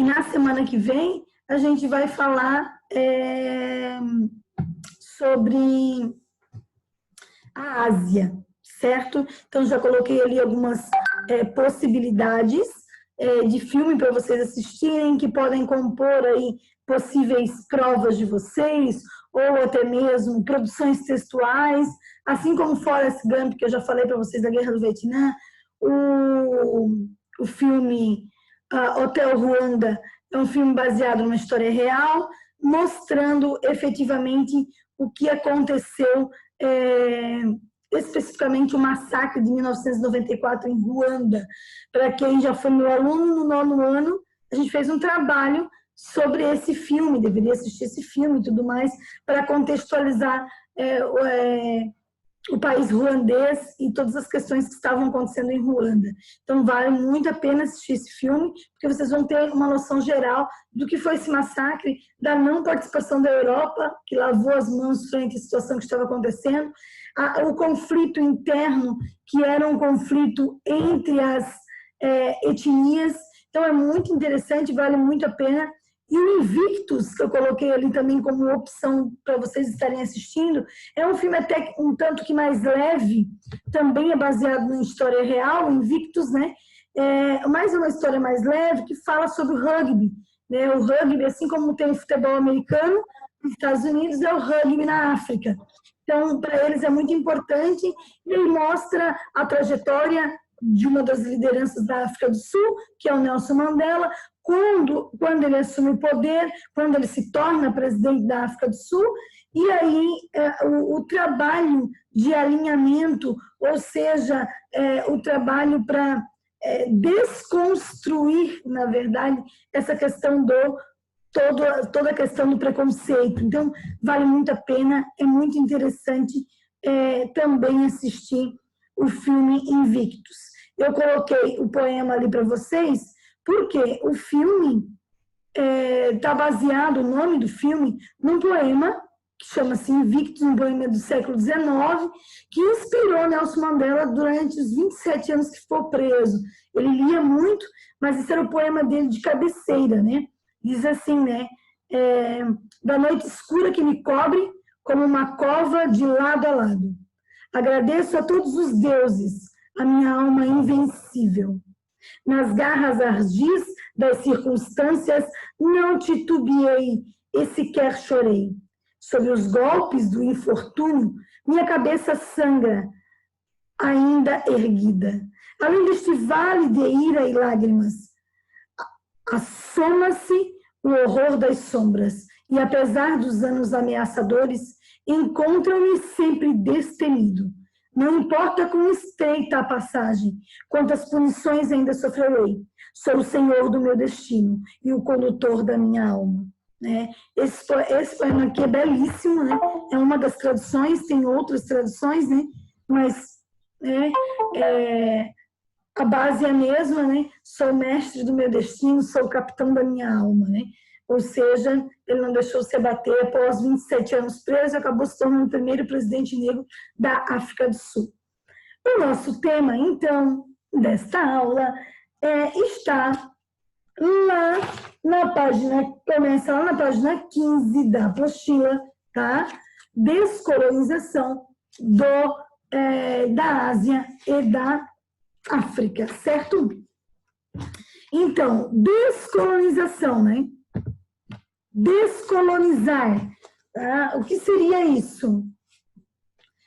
E na semana que vem, a gente vai falar sobre a Ásia, certo? Então, já coloquei ali algumas possibilidades de filme para vocês assistirem, que podem compor aí possíveis provas de vocês, ou até mesmo produções textuais, assim como Forrest Gump, que eu já falei para vocês, da Guerra do Vietnã, o filme Hotel Ruanda é um filme baseado numa história real, mostrando efetivamente o que aconteceu, especificamente o massacre de 1994 em Ruanda. Para quem já foi meu aluno no 9º ano, a gente fez um trabalho sobre esse filme, deveria assistir esse filme e tudo mais, para contextualizar o país ruandês e todas as questões que estavam acontecendo em Ruanda. Então, vale muito a pena assistir esse filme, porque vocês vão ter uma noção geral do que foi esse massacre, da não participação da Europa, que lavou as mãos frente à situação que estava acontecendo, o conflito interno, que era um conflito entre as etnias. Então, é muito interessante, vale muito a pena. E o Invictus, que eu coloquei ali também como opção para vocês estarem assistindo, é um filme até um tanto que mais leve, também é baseado em história real, o Invictus, né? Mas é uma história mais leve que fala sobre o rugby, né? O rugby, assim como tem o futebol americano nos Estados Unidos, é o rugby na África. Então, para eles é muito importante, e ele mostra a trajetória de uma das lideranças da África do Sul, que é o Nelson Mandela, quando ele assume o poder, quando ele se torna presidente da África do Sul, e aí o trabalho de alinhamento, ou seja, o trabalho para desconstruir, na verdade, essa questão toda a questão do preconceito. Então, vale muito a pena, é muito interessante também assistir o filme Invictus. Eu coloquei o poema ali para vocês, porque o filme está baseado, o nome do filme, num poema que chama-se Invictus, um poema do século XIX, que inspirou Nelson Mandela durante os 27 anos que ficou preso. Ele lia muito, mas esse era o poema dele de cabeceira, né? Diz assim, né? Da noite escura que me cobre, como uma cova de lado a lado. Agradeço a todos os deuses, a minha alma invencível. Nas garras ardis das circunstâncias, não titubeei e sequer chorei. Sob os golpes do infortúnio, minha cabeça sangra, ainda erguida. Além deste vale de ira e lágrimas, assoma-se o horror das sombras, e apesar dos anos ameaçadores, encontram-me sempre destemido. Não importa quão estreita a passagem, quantas punições ainda sofrerei. Sou o senhor do meu destino e o condutor da minha alma. Né? Esse poema aqui é belíssimo, né? É uma das traduções, tem outras traduções, né? Mas a base é a mesma, né? Sou mestre do meu destino, sou o capitão da minha alma, né? Ou seja, ele não deixou se abater após 27 anos preso e acabou se tornando o primeiro presidente negro da África do Sul. O nosso tema, então, desta aula está lá na página, começa lá na página 15 da apostila, tá? Descolonização da Ásia e da África, certo? Então, descolonização, né? Descolonizar. Tá? O que seria isso?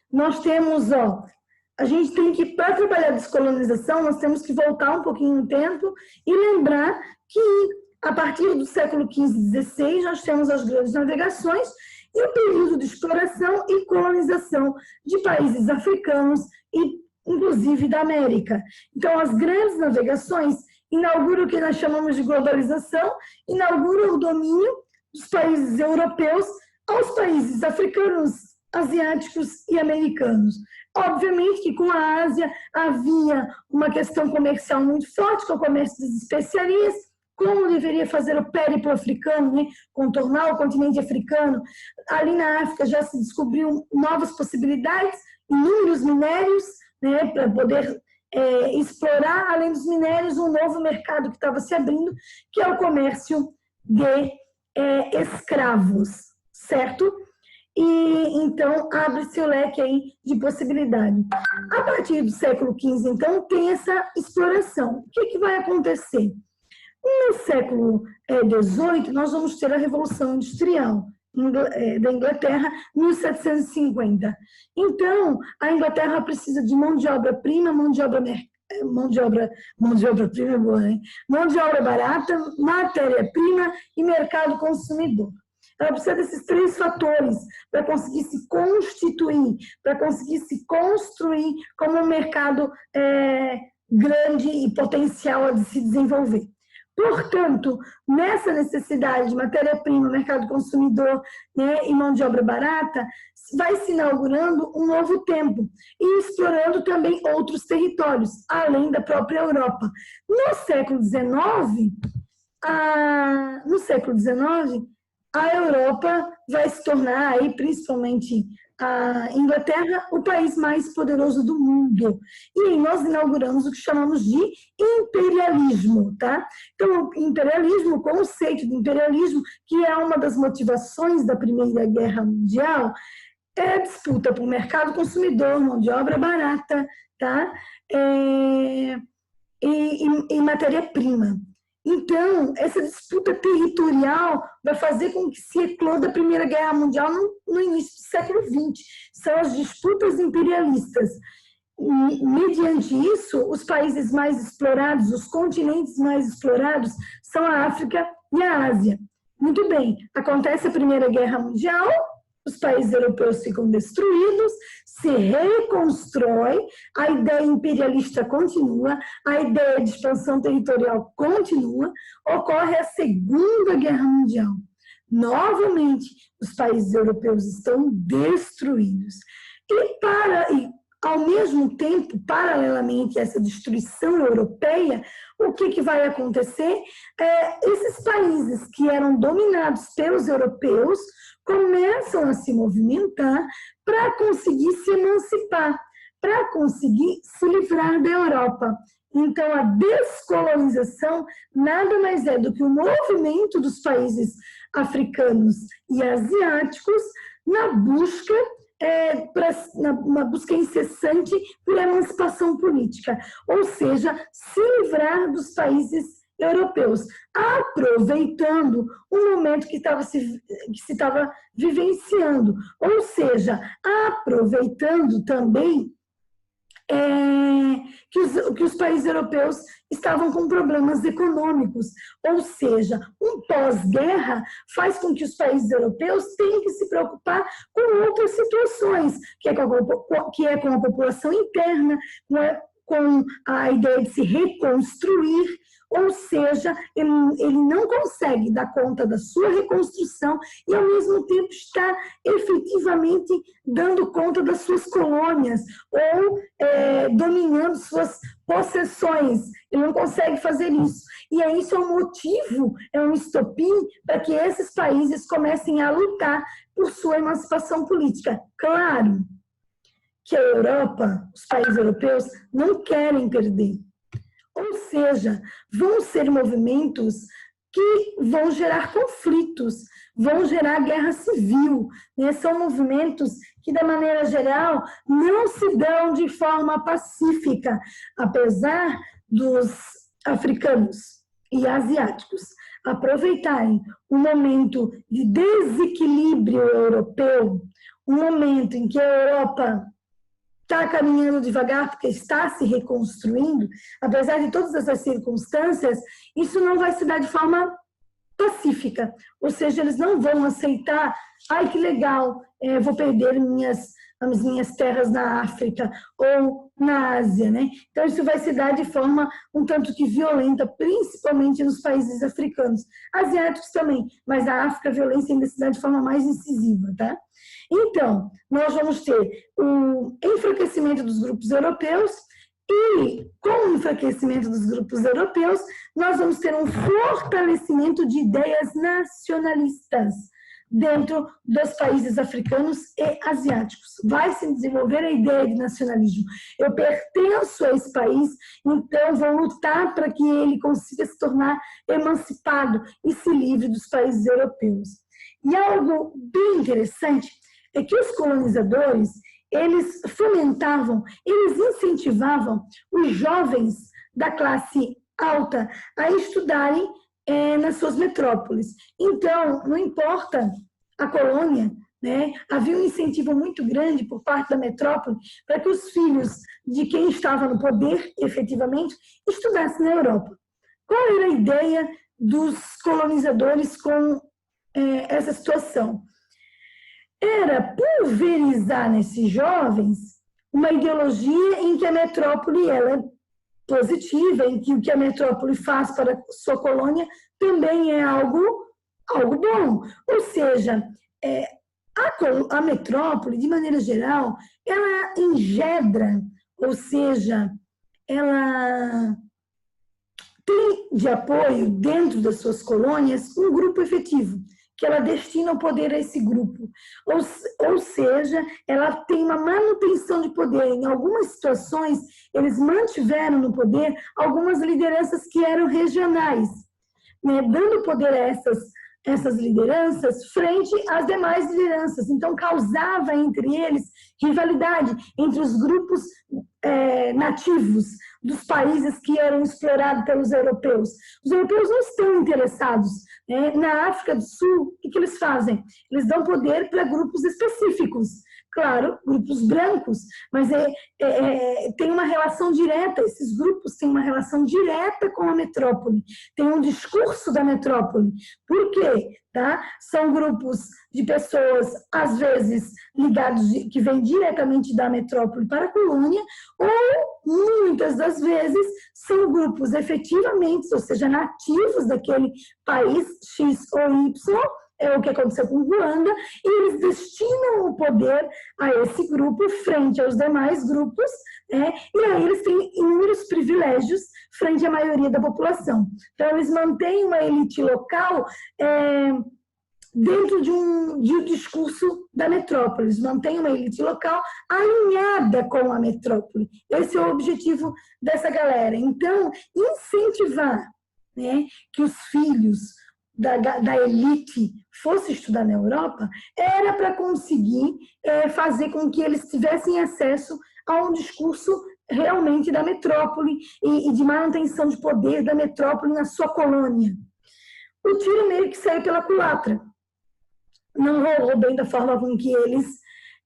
Nós temos, a gente tem que, para trabalhar a descolonização, nós temos que voltar um pouquinho no tempo e lembrar que, a partir do século XV e XVI, nós temos as grandes navegações e o período de exploração e colonização de países africanos e, inclusive, da América. Então, as grandes navegações inauguram o que nós chamamos de globalização, inauguram o domínio dos países europeus aos países africanos, asiáticos e americanos. Obviamente que com a Ásia havia uma questão comercial muito forte, que é o comércio das especiarias, como deveria fazer o périplo africano, né? Contornar o continente africano. Ali na África já se descobriu novas possibilidades, inúmeros minérios, né? Para poder explorar, além dos minérios, um novo mercado que estava se abrindo, que é o comércio de escravos, certo? E então abre-se o leque aí de possibilidade. A partir do século XV, então, tem essa exploração. O que vai acontecer? No século XVIII, nós vamos ter a Revolução Industrial da Inglaterra, 1750. Então, a Inglaterra precisa de mão de obra-prima, mão de obra barata, matéria-prima e mercado consumidor. Ela precisa desses três fatores para conseguir se constituir, para conseguir se construir como um mercado grande e potencial de se desenvolver. Portanto, nessa necessidade de matéria-prima, mercado consumidor, né, e mão de obra barata, vai se inaugurando um novo tempo e explorando também outros territórios, além da própria Europa. No século XIX, a Europa vai se tornar, aí, principalmente a Inglaterra, o país mais poderoso do mundo. E aí nós inauguramos o que chamamos de imperialismo, tá? Então, o imperialismo, o conceito de imperialismo, que é uma das motivações da Primeira Guerra Mundial, é a disputa por mercado consumidor, mão de obra barata, tá? E matéria-prima. Então, essa disputa territorial vai fazer com que se ecloda a Primeira Guerra Mundial no início do século XX. São as disputas imperialistas. E, mediante isso, os países mais explorados, os continentes mais explorados, são a África e a Ásia. Muito bem, acontece a Primeira Guerra Mundial, os países europeus ficam destruídos, se reconstrói, a ideia imperialista continua, a ideia de expansão territorial continua, ocorre a Segunda Guerra Mundial. Novamente, os países europeus estão destruídos. E ao mesmo tempo, paralelamente a essa destruição europeia, o que vai acontecer? Esses países que eram dominados pelos europeus começam a se movimentar para conseguir se emancipar, para conseguir se livrar da Europa. Então, a descolonização nada mais é do que o movimento dos países africanos e asiáticos na busca uma busca incessante por emancipação política, ou seja, se livrar dos países europeus, aproveitando o momento que se estava vivenciando, ou seja, aproveitando também que os países europeus estavam com problemas econômicos, ou seja, um pós-guerra faz com que os países europeus tenham que se preocupar com outras situações, que é com a população interna, com a ideia de se reconstruir, ou seja, ele não consegue dar conta da sua reconstrução e, ao mesmo tempo, está efetivamente dando conta das suas colônias ou dominando suas possessões. Ele não consegue fazer isso. E aí isso é um motivo, é um estopim para que esses países comecem a lutar por sua emancipação política. Claro que a Europa, os países europeus, não querem perder. Ou seja, vão ser movimentos que vão gerar conflitos, vão gerar guerra civil, né? São movimentos que, da maneira geral, não se dão de forma pacífica, apesar dos africanos e asiáticos aproveitarem um momento de desequilíbrio europeu, um momento em que a Europa está caminhando devagar porque está se reconstruindo, apesar de todas essas circunstâncias, isso não vai se dar de forma pacífica, ou seja, eles não vão aceitar, ai que legal, vou perder as minhas terras na África ou na Ásia, né? Então isso vai se dar de forma um tanto que violenta, principalmente nos países africanos, asiáticos também, mas na África a violência ainda se dá de forma mais incisiva, tá? Então, nós vamos ter o enfraquecimento dos grupos europeus e, com o enfraquecimento dos grupos europeus, nós vamos ter um fortalecimento de ideias nacionalistas. dentro dos países africanos e asiáticos. Vai se desenvolver a ideia de nacionalismo. Eu pertenço a esse país, então vou lutar para que ele consiga se tornar emancipado e se livre dos países europeus. E algo bem interessante é que os colonizadores, eles fomentavam, eles incentivavam os jovens da classe alta a estudarem nas suas metrópoles. Então, não importa a colônia, né? Havia um incentivo muito grande por parte da metrópole para que os filhos de quem estava no poder, efetivamente, estudassem na Europa. Qual era a ideia dos colonizadores com essa situação? Era pulverizar nesses jovens uma ideologia em que a metrópole ela é positiva, em que o que a metrópole faz para a sua colônia também é algo bom. Ou seja, a metrópole, de maneira geral, ela engendra, ou seja, ela tem de apoio dentro das suas colônias um grupo efetivo, que ela destina o poder a esse grupo. Ou seja, ela tem uma manutenção de poder. Em algumas situações, eles mantiveram no poder algumas lideranças que eram regionais, né, dando poder a essas lideranças frente às demais lideranças. Então, causava entre eles rivalidade entre os grupos nativos dos países que eram explorados pelos europeus. Os europeus não estão interessados na África do Sul. O que eles fazem? Eles dão poder para grupos específicos. Claro, grupos brancos, mas tem uma relação direta, esses grupos têm uma relação direta com a metrópole, tem um discurso da metrópole. Por quê? Tá? São grupos de pessoas, às vezes, ligados, que vêm diretamente da metrópole para a colônia, ou, muitas das vezes, são grupos efetivamente, ou seja, nativos daquele país X ou Y, é o que aconteceu com Ruanda, e eles destinam o poder a esse grupo frente aos demais grupos, e aí eles têm inúmeros privilégios frente à maioria da população. Então, eles mantêm uma elite local dentro de um discurso da metrópole, eles mantêm uma elite local alinhada com a metrópole. Esse é o objetivo dessa galera. Então, incentivar, né, que os filhos da elite fosse estudar na Europa, era para conseguir fazer com que eles tivessem acesso a um discurso realmente da metrópole e de manutenção de poder da metrópole na sua colônia. O tiro meio que saiu pela culatra. Não rolou bem da forma com que eles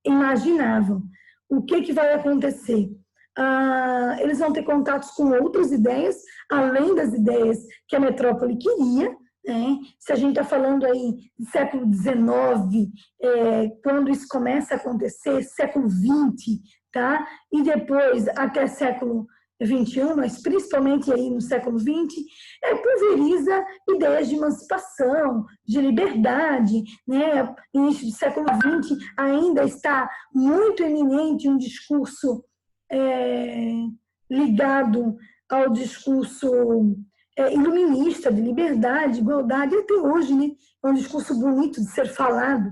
imaginavam. O que vai acontecer? Eles vão ter contatos com outras ideias, além das ideias que a metrópole queria. Se a gente está falando aí do século XIX, quando isso começa a acontecer, século XX, tá? E depois até século XXI, mas principalmente aí no século XX, pulveriza ideias de emancipação, de liberdade, né? Início do século XX ainda está muito eminente um discurso ligado ao discurso iluminista, de liberdade, igualdade, até hoje, né? É um discurso bonito de ser falado.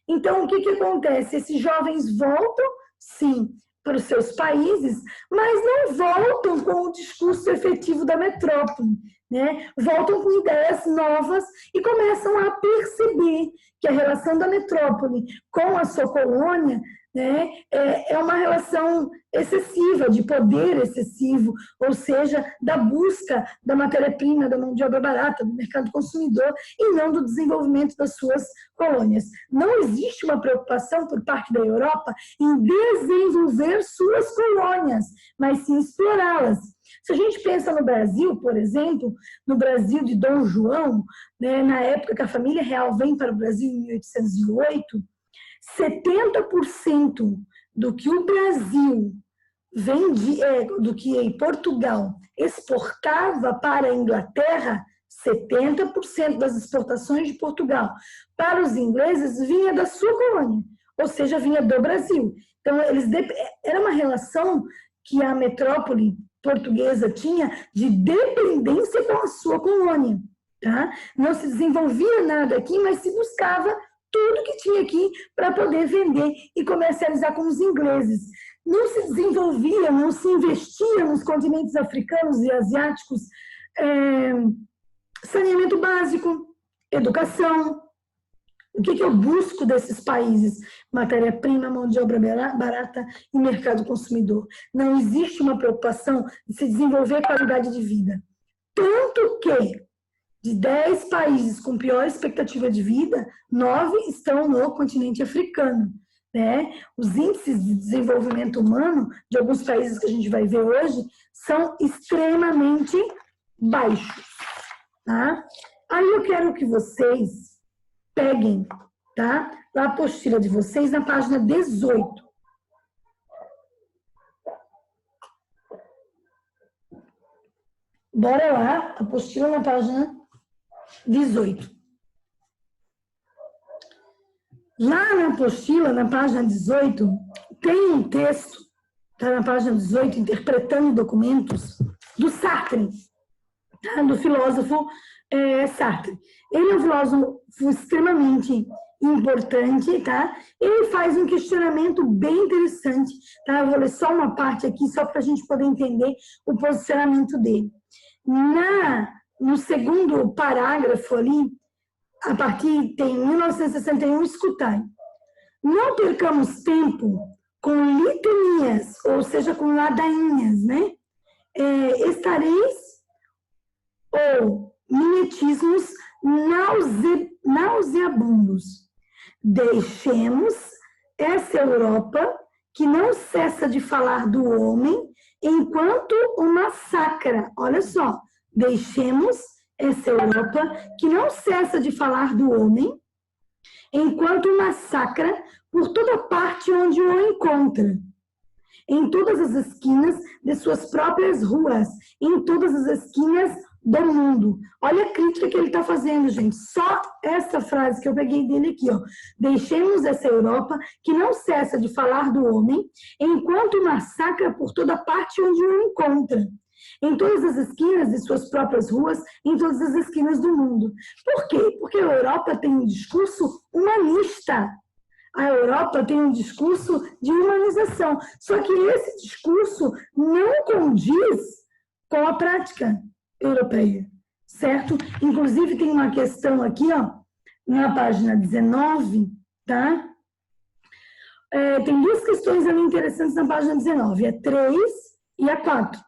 Então, o que acontece? Esses jovens voltam, sim, para os seus países, mas não voltam com o discurso efetivo da metrópole, né? Voltam com ideias novas e começam a perceber que a relação da metrópole com a sua colônia, né, é uma relação excessiva, de poder excessivo, ou seja, da busca da matéria-prima, da mão de obra barata, do mercado consumidor, e não do desenvolvimento das suas colônias. Não existe uma preocupação por parte da Europa em desenvolver suas colônias, mas sim explorá-las. Se a gente pensa no Brasil, por exemplo, no Brasil de Dom João, né, na época que a família real vem para o Brasil em 1808, 70% do que o Brasil do que Portugal exportava para a Inglaterra, 70% das exportações de Portugal para os ingleses vinha da sua colônia, ou seja, vinha do Brasil. Então, era uma relação que a metrópole portuguesa tinha de dependência com a sua colônia. Tá? Não se desenvolvia nada aqui, mas se buscava tudo que tinha aqui para poder vender e comercializar com os ingleses. Não se desenvolvia, não se investia nos continentes africanos e asiáticos saneamento básico, educação. O que eu busco desses países? Matéria-prima, mão de obra barata e mercado consumidor. Não existe uma preocupação de se desenvolver qualidade de vida. Tanto que, de 10 países com pior expectativa de vida, 9 estão no continente africano. Né? Os índices de desenvolvimento humano de alguns países que a gente vai ver hoje são extremamente baixos. Tá? Aí eu quero que vocês peguem, tá? A apostila de vocês na página 18. Bora lá, apostila na página 18. Lá na apostila, na página 18, tem um texto, tá na página 18, Interpretando Documentos, do Sartre, tá? Do filósofo Sartre. Ele é um filósofo extremamente importante, tá? Ele faz um questionamento bem interessante, tá? Eu vou ler só uma parte aqui, só para a gente poder entender o posicionamento dele. No segundo parágrafo ali, a partir tem 1961, escutai. Não percamos tempo com litanias, ou seja, com ladainhas, né? Estareis ou mimetismos nauseabundos. Deixemos essa Europa que não cessa de falar do homem enquanto o massacra. Olha só, deixemos essa Europa que não cessa de falar do homem enquanto o massacra por toda parte onde o encontra. Em todas as esquinas de suas próprias ruas, em todas as esquinas do mundo. Olha a crítica que ele está fazendo, gente. Só essa frase que eu peguei dele aqui, ó. Deixemos essa Europa que não cessa de falar do homem, enquanto massacra por toda parte onde o encontra. Em todas as esquinas de suas próprias ruas, em todas as esquinas do mundo. Por quê? Porque a Europa tem um discurso humanista. A Europa tem um discurso de humanização. Só que esse discurso não condiz com a prática europeia, certo? Inclusive tem uma questão aqui, ó, na página 19, tá? Tem duas questões ali interessantes na página 19, a 3 e a 4.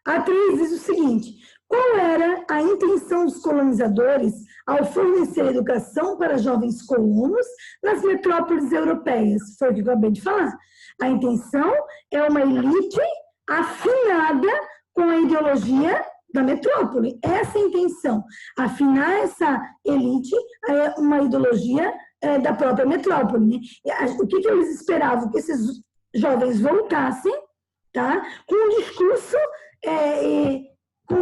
A 3 diz o seguinte: qual era a intenção dos colonizadores ao fornecer educação para jovens colonos nas metrópoles europeias? Foi o que eu acabei de falar. A intenção é uma elite afinada com a ideologia da metrópole. Essa é a intenção. Afinar essa elite é uma ideologia da própria metrópole. Né? O que eles esperavam? Que esses jovens voltassem, tá? Com um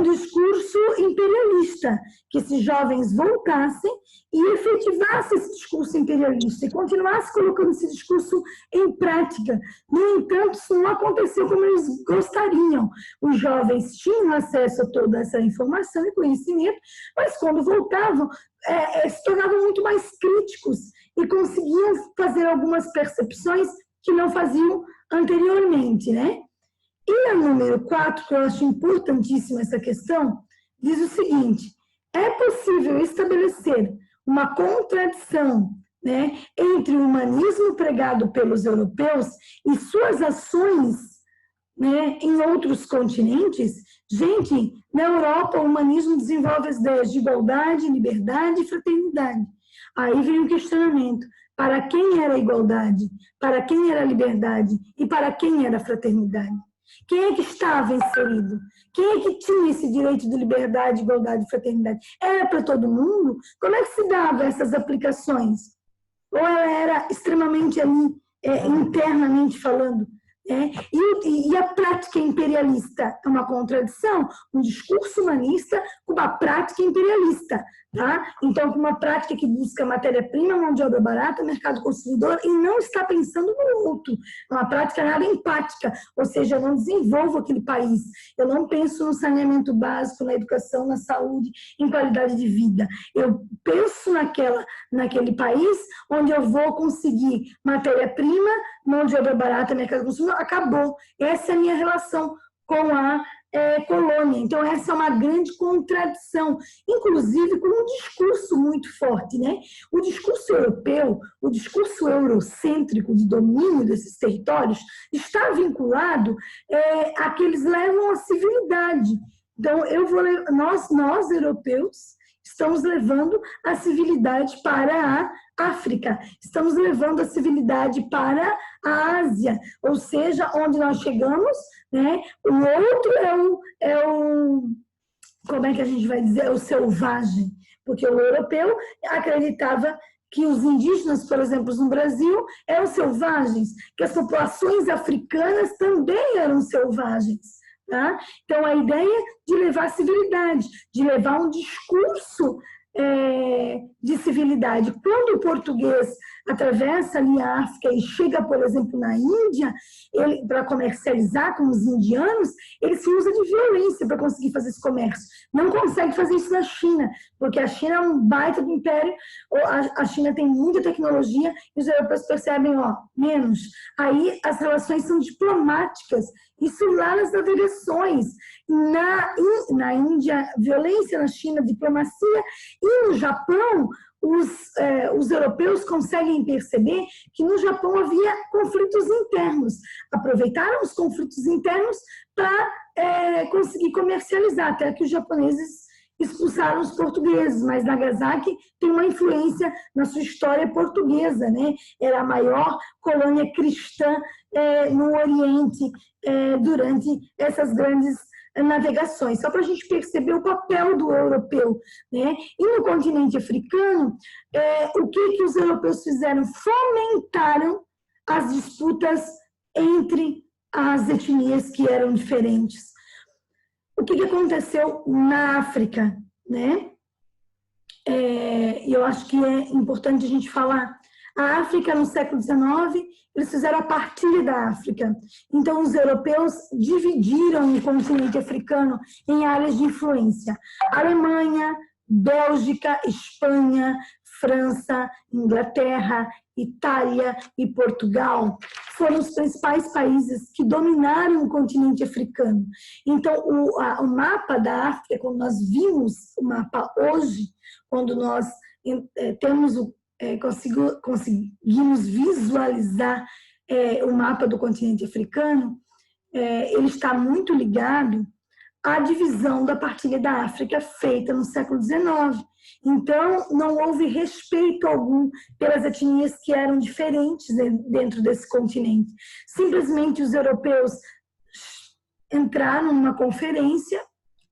discurso imperialista, que esses jovens voltassem e efetivassem esse discurso imperialista e continuassem colocando esse discurso em prática. No entanto, isso não aconteceu como eles gostariam. Os jovens tinham acesso a toda essa informação e conhecimento, mas quando voltavam, se tornavam muito mais críticos e conseguiam fazer algumas percepções que não faziam anteriormente, né? E a número 4, que eu acho importantíssima essa questão, diz o seguinte: é possível estabelecer uma contradição, né, entre o humanismo pregado pelos europeus e suas ações, né, em outros continentes? Gente, na Europa o humanismo desenvolve as ideias de igualdade, liberdade e fraternidade. Aí vem o questionamento: para quem era a igualdade? Para quem era a liberdade? E para quem era a fraternidade? Quem é que estava inserido? Quem é que tinha esse direito de liberdade, igualdade e fraternidade? Era para todo mundo? Como é que se dava essas aplicações? Ou ela era extremamente ali, internamente falando, E a prática imperialista é uma contradição, um discurso humanista com uma prática imperialista. Tá? Então, uma prática que busca matéria-prima, mão de obra barata, mercado consumidor, e não está pensando no outro. É uma prática nada empática, ou seja, eu não desenvolvo aquele país, eu não penso no saneamento básico, na educação, na saúde, em qualidade de vida. Eu penso naquele país onde eu vou conseguir matéria-prima, mão de obra barata, mercado consumidor, acabou. Essa é a minha relação com a colônia. Então, essa é uma grande contradição, inclusive com um discurso muito forte, né? O discurso europeu, o discurso eurocêntrico de domínio desses territórios está vinculado a que eles levam à civilidade. Então, nós europeus, estamos levando a civilidade para a África, estamos levando a civilidade para a Ásia, ou seja, onde nós chegamos, né? O outro como é que a gente vai dizer? É o selvagem, porque o europeu acreditava que os indígenas, por exemplo, no Brasil, eram selvagens, que as populações africanas também eram selvagens. Tá? Então, a ideia de levar a civilidade, de levar um discurso de civilidade. Quando o português atravessa ali a África e chega, por exemplo, na Índia, para comercializar com os indianos, ele se usa de violência para conseguir fazer esse comércio. Não consegue fazer isso na China, porque a China é um baita do império, a China tem muita tecnologia e os europeus percebem, menos. Aí as relações são diplomáticas, isso lá nas avaliações. Na Índia, violência, na China, diplomacia, e no Japão, os europeus conseguem perceber que no Japão havia conflitos internos. Aproveitaram os conflitos internos para conseguir comercializar, até que os japoneses expulsaram os portugueses, mas Nagasaki tem uma influência na sua história portuguesa, né? Era a maior colônia cristã no Oriente durante essas grandes navegações, só para a gente perceber o papel do europeu, né? E no continente africano, o que os europeus fizeram? Fomentaram as disputas entre as etnias que eram diferentes. O que aconteceu na África, né? Eu acho que é importante a gente falar. A África, no século XIX, eles fizeram a partilha da África. Então, os europeus dividiram o continente africano em áreas de influência. Alemanha, Bélgica, Espanha, França, Inglaterra, Itália e Portugal foram os principais países que dominaram o continente africano. Então, o mapa da África, quando nós vimos o mapa hoje, quando nós conseguimos visualizar o mapa do continente africano, ele está muito ligado à divisão da partilha da África feita no século XIX. Então, não houve respeito algum pelas etnias que eram diferentes dentro desse continente. Simplesmente os europeus entraram numa conferência,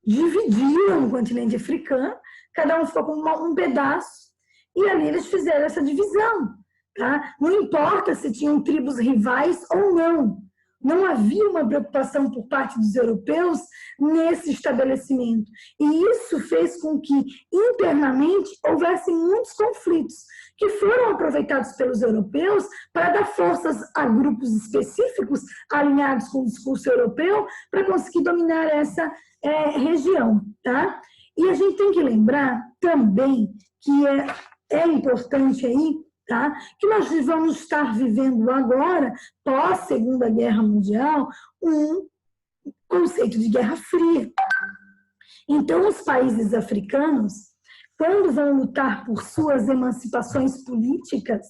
dividiram o continente africano, cada um ficou com um pedaço, e ali eles fizeram essa divisão. Tá? Não importa se tinham tribos rivais ou não. Não havia uma preocupação por parte dos europeus nesse estabelecimento. E isso fez com que, internamente, houvesse muitos conflitos que foram aproveitados pelos europeus para dar forças a grupos específicos alinhados com o discurso europeu para conseguir dominar essa região. Tá? E a gente tem que lembrar também que é importante aí, tá? Que nós vamos estar vivendo agora, pós-Segunda Guerra Mundial, um conceito de Guerra Fria. Então, os países africanos, quando vão lutar por suas emancipações políticas,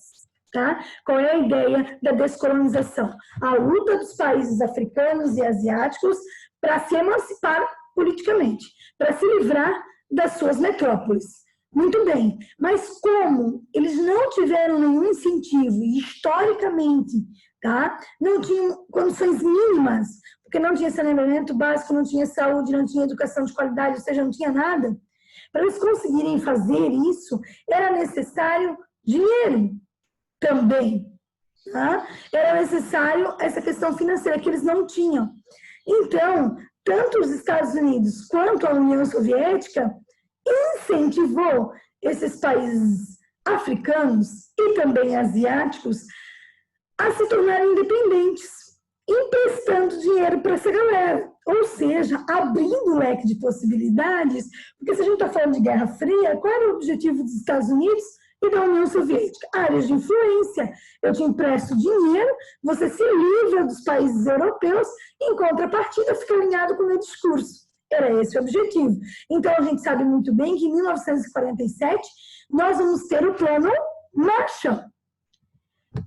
tá? Qual é a ideia da descolonização? A luta dos países africanos e asiáticos para se emancipar politicamente, para se livrar das suas metrópoles. Muito bem, mas como eles não tiveram nenhum incentivo, e historicamente, tá? Não tinham condições mínimas, porque não tinha saneamento básico, não tinha saúde, não tinha educação de qualidade, ou seja, não tinha nada. Para eles conseguirem fazer isso, era necessário dinheiro também. tá? Era necessário essa questão financeira que eles não tinham. Então, tanto os Estados Unidos quanto a União Soviética incentivou esses países africanos e também asiáticos a se tornarem independentes, emprestando dinheiro para essa galera. Ou seja, abrindo o leque de possibilidades, porque se a gente está falando de Guerra Fria, qual era o objetivo dos Estados Unidos e da União Soviética? Áreas de influência. Eu te empresto dinheiro, você se livra dos países europeus, em contrapartida fica alinhado com o meu discurso. Era esse o objetivo. Então, a gente sabe muito bem que em 1947 nós vamos ter o Plano Marshall.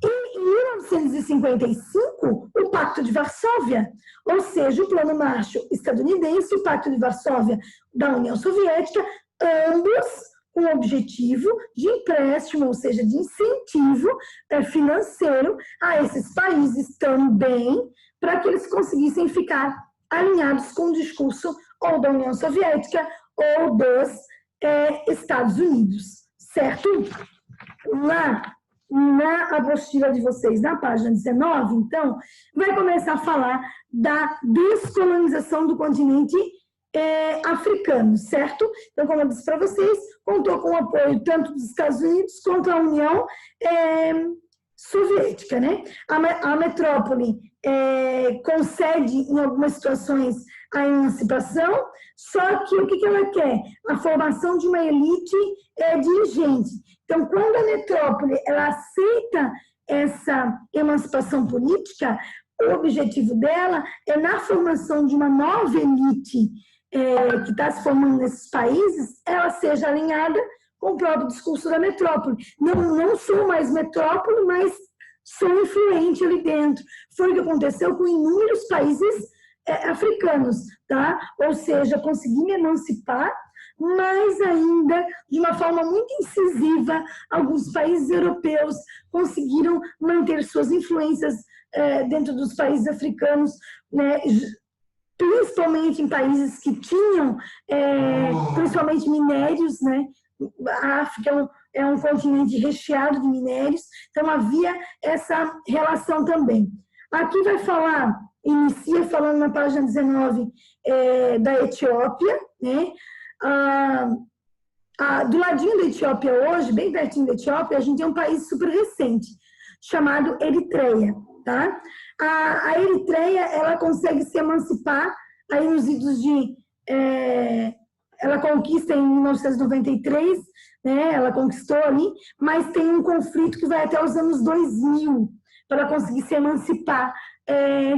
E em 1955, o Pacto de Varsóvia, ou seja, o Plano Marshall estadunidense e o Pacto de Varsóvia da União Soviética, ambos com o objetivo de empréstimo, ou seja, de incentivo financeiro a esses países também, para que eles conseguissem ficar alinhados com o discurso ou da União Soviética ou dos Estados Unidos, certo? Lá na apostila de vocês, na página 19, então, vai começar a falar da descolonização do continente africano, certo? Então, como eu disse para vocês, contou com o apoio tanto dos Estados Unidos quanto a União Soviética, né? A metrópole concede, em algumas situações, a emancipação, só que o que ela quer? A formação de uma elite dirigente. Então, quando a metrópole ela aceita essa emancipação política, o objetivo dela é, na formação de uma nova elite que está se formando nesses países, ela seja alinhada com o próprio discurso da metrópole. Não sou mais metrópole, mas sou influente ali dentro. Foi o que aconteceu com inúmeros países africanos, tá? Ou seja, consegui me emancipar, mas ainda, de uma forma muito incisiva, alguns países europeus conseguiram manter suas influências dentro dos países africanos, né? Principalmente em países que tinham, principalmente minérios, né? A África é um continente recheado de minérios, então havia essa relação também. Aqui vai falar, inicia falando na página 19 da Etiópia, né? Do ladinho da Etiópia hoje, bem pertinho da Etiópia, a gente tem um país super recente, chamado Eritreia, tá? A Eritreia, ela consegue se emancipar aí nos idos de... ela conquista em 1993, né? Ela conquistou ali, mas tem um conflito que vai até os anos 2000, para ela conseguir se emancipar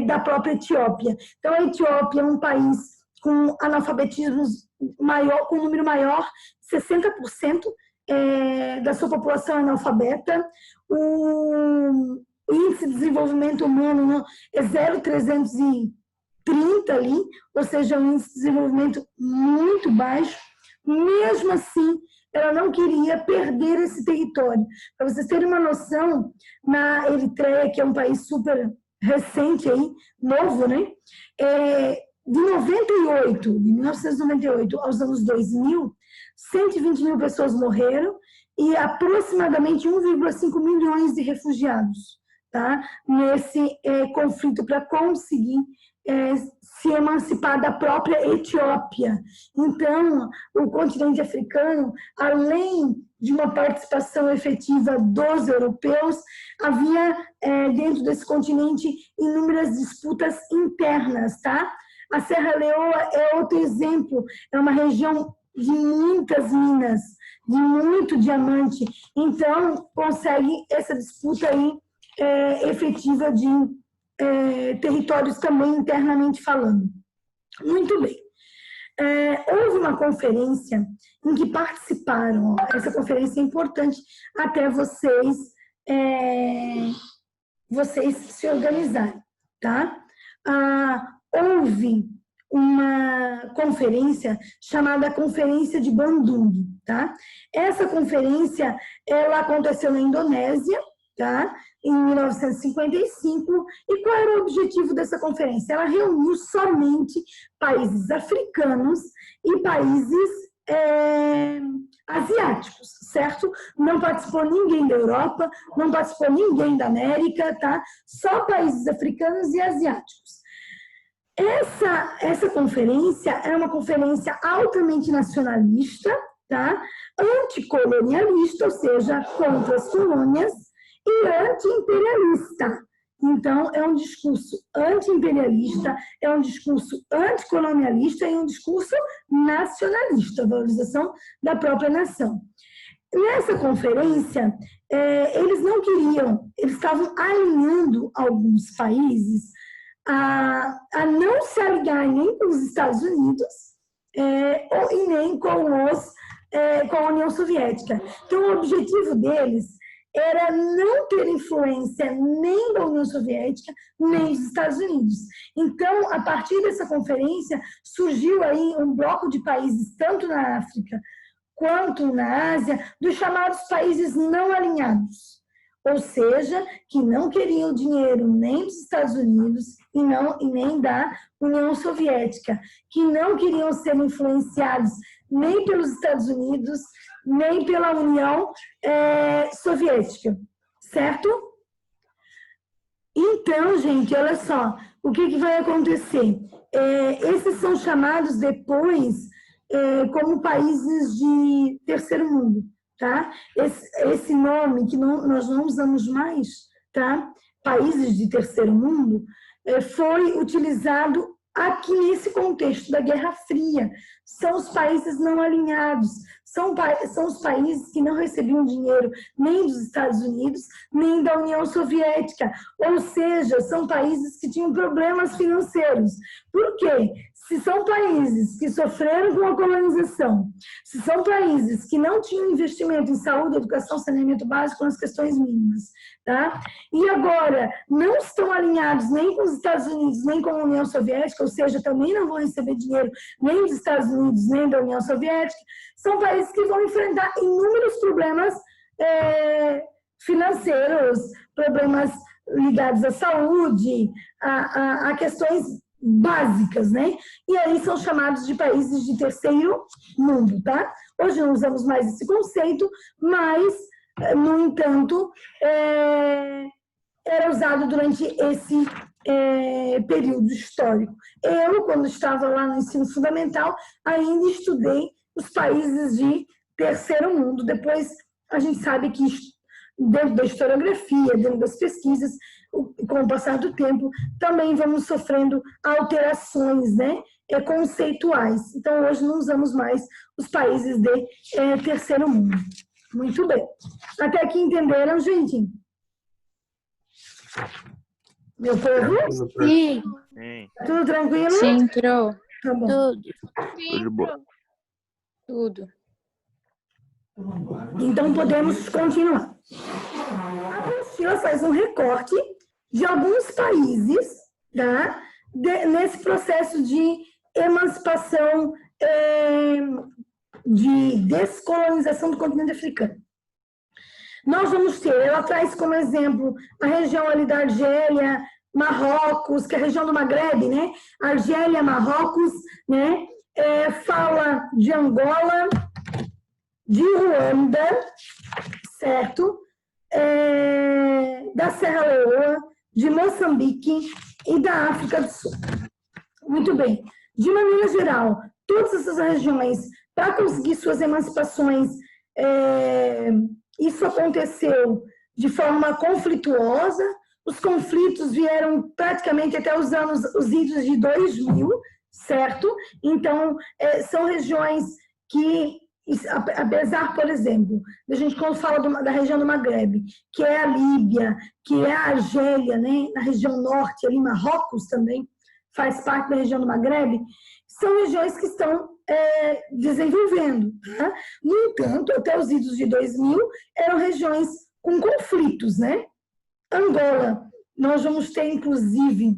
da própria Etiópia. Então, a Etiópia é um país com analfabetismo maior, com um número maior, 60% da sua população é analfabeta. O índice de desenvolvimento humano é 0,330 ali, ou seja, um índice de desenvolvimento muito baixo. Mesmo assim, ela não queria perder esse território. Para vocês terem uma noção, na Eritreia, que é um país super recente aí, novo, né? De 1998 aos anos 2000, 120 mil pessoas morreram e aproximadamente 1,5 milhões de refugiados, tá? Nesse conflito para conseguir se emancipar da própria Etiópia. Então, o continente africano, além de uma participação efetiva dos europeus, havia dentro desse continente inúmeras disputas internas, tá? A Serra Leoa é outro exemplo, é uma região de muitas minas, de muito diamante, então consegue essa disputa aí efetiva de territórios também internamente falando. Muito bem. Houve uma conferência em que participaram, essa conferência é importante até vocês se organizarem, tá? Houve uma conferência chamada Conferência de Bandung, tá? Essa conferência, ela aconteceu na Indonésia, tá? Em 1955, e qual era o objetivo dessa conferência? Ela reuniu somente países africanos e países asiáticos. asiáticos, certo? Não participou ninguém da Europa, não participou ninguém da América, tá? Só países africanos e asiáticos. Essa conferência é uma conferência altamente nacionalista, tá? Anticolonialista, ou seja, contra as colônias, e anti-imperialista. Então, é um discurso anti-imperialista, é um discurso anticolonialista e um discurso nacionalista, valorização da própria nação. Nessa conferência, eles não queriam, eles estavam alinhando alguns países a não se aliar nem com os Estados Unidos e nem com a União Soviética. Então, o objetivo deles era não ter influência nem da União Soviética, nem dos Estados Unidos. Então, a partir dessa conferência, surgiu aí um bloco de países, tanto na África quanto na Ásia, dos chamados países não alinhados. Ou seja, que não queriam o dinheiro nem dos Estados Unidos e nem da União Soviética, que não queriam ser influenciados nem pelos Estados Unidos, nem pela União Soviética, certo? Então, gente, olha só, o que vai acontecer? Esses são chamados depois como países de terceiro mundo, tá? Esse nome que nós não usamos mais, tá? Países de terceiro mundo, foi utilizado aqui nesse contexto da Guerra Fria. São os países não alinhados, são os países que não recebiam dinheiro nem dos Estados Unidos, nem da União Soviética. Ou seja, são países que tinham problemas financeiros. Por quê? Se são países que sofreram com a colonização, se são países que não tinham investimento em saúde, educação, saneamento básico nas questões mínimas, tá? E agora não estão alinhados nem com os Estados Unidos, nem com a União Soviética, ou seja, também não vão receber dinheiro nem dos Estados Unidos, nem da União Soviética, são países que vão enfrentar inúmeros problemas financeiros, problemas ligados à saúde, a questões básicas, né? E aí são chamados de países de terceiro mundo, tá? Hoje não usamos mais esse conceito, mas, no entanto, era usado durante esse período histórico. Eu, quando estava lá no ensino fundamental, ainda estudei os países de terceiro mundo. Depois, a gente sabe que dentro da historiografia, dentro das pesquisas, com o passar do tempo, também vamos sofrendo alterações, né, conceituais. Então, hoje não usamos mais os países de terceiro mundo. Muito bem. Até aqui entenderam, gente? Meu povo? Sim. Tudo tranquilo? Sim, entrou. Tá bom. Tudo. Tudo bom. Tudo. Então, podemos continuar. A apostila faz um recorte de alguns países, tá? Nesse processo de emancipação, de descolonização do continente africano. Nós vamos ter, ela traz como exemplo a região ali da Argélia, Marrocos, que é a região do Maghreb, né? Argélia, Marrocos, né? Fala de Angola, de Ruanda, certo? Da Serra Leoa, de Moçambique e da África do Sul. Muito bem. De maneira geral, todas essas regiões, para conseguir suas emancipações, isso aconteceu de forma conflituosa. Os conflitos vieram praticamente até os idos de 2000, certo? Então, são regiões que, apesar, por exemplo, a gente quando fala da região do Maghreb, que é a Líbia, que é a Argélia, né? Na região norte, ali Marrocos também faz parte da região do Maghreb, são regiões que estão desenvolvendo. Tá? No entanto, até os idos de 2000, eram regiões com conflitos, né? Angola, nós vamos ter, inclusive,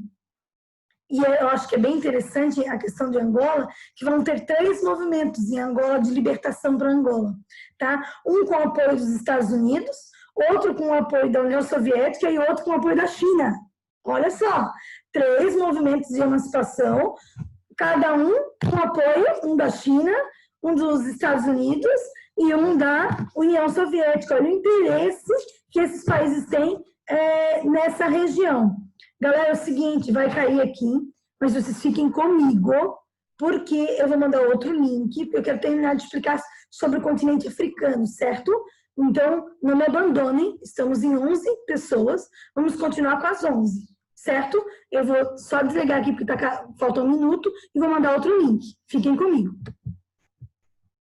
e eu acho que é bem interessante a questão de Angola, que vão ter 3 movimentos em Angola de libertação para Angola. Tá? Um com o apoio dos Estados Unidos, outro com o apoio da União Soviética e outro com o apoio da China. Olha só, 3 movimentos de emancipação, cada um com apoio, um da China, um dos Estados Unidos e um da União Soviética. Olha o interesse que esses países têm nessa região. Galera, é o seguinte, vai cair aqui, mas vocês fiquem comigo, porque eu vou mandar outro link, porque eu quero terminar de explicar sobre o continente africano, certo? Então, não me abandonem, estamos em 11 pessoas, vamos continuar com as 11, certo? Eu vou só desligar aqui porque falta um minuto e vou mandar outro link. Fiquem comigo.